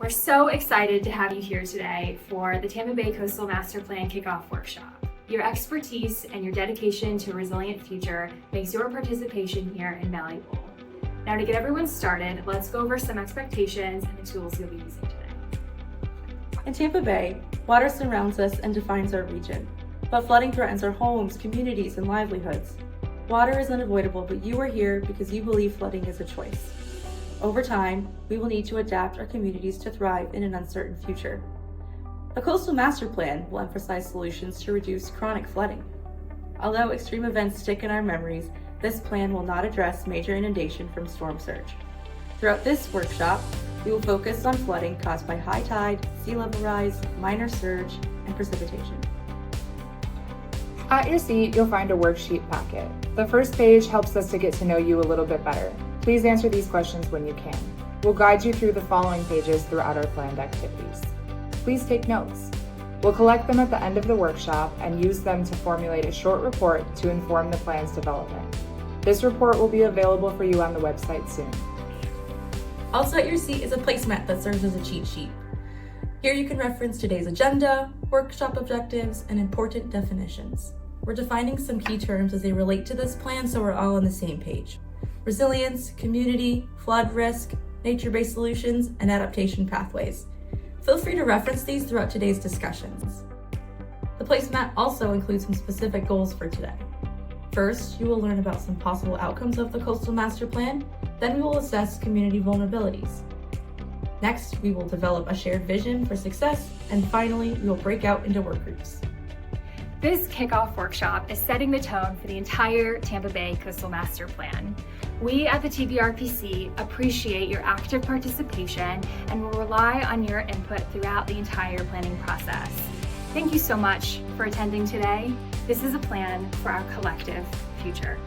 We're so excited to have you here today for the Tampa Bay Coastal Master Plan Kickoff Workshop. Your expertise and your dedication to a resilient future makes your participation here invaluable. Now, to get everyone started, let's go over some expectations and the tools you'll be using today. In Tampa Bay, water surrounds us and defines our region, but flooding threatens our homes, communities, and livelihoods. Water is unavoidable, but you are here because you believe flooding is a choice. Over time, we will need to adapt our communities to thrive in an uncertain future. The Coastal Master Plan will emphasize solutions to reduce chronic flooding. Although extreme events stick in our memories, this plan will not address major inundation from storm surge. Throughout this workshop, we will focus on flooding caused by high tide, sea level rise, minor surge, and precipitation. At your seat, you'll find a worksheet packet. The first page helps us to get to know you a little bit better. Please answer these questions when you can. We'll guide you through the following pages throughout our planned activities. Please take notes. We'll collect them at the end of the workshop and use them to formulate a short report to inform the plan's development. This report will be available for you on the website soon. Also at your seat is a placemat that serves as a cheat sheet. Here you can reference today's agenda, workshop objectives, and important definitions. We're defining some key terms as they relate to this plan so we're all on the same page. Resilience, community, flood risk, nature-based solutions, and adaptation pathways. Feel free to reference these throughout today's discussions. The placemat also includes some specific goals for today. First, you will learn about some possible outcomes of the Coastal Master Plan. Then we will assess community vulnerabilities. Next, we will develop a shared vision for success. And finally, we will break out into work groups. This kickoff workshop is setting the tone for the entire Tampa Bay Coastal Master Plan. We at the TBRPC appreciate your active participation and will rely on your input throughout the entire planning process. Thank you so much for attending today. This is a plan for our collective future.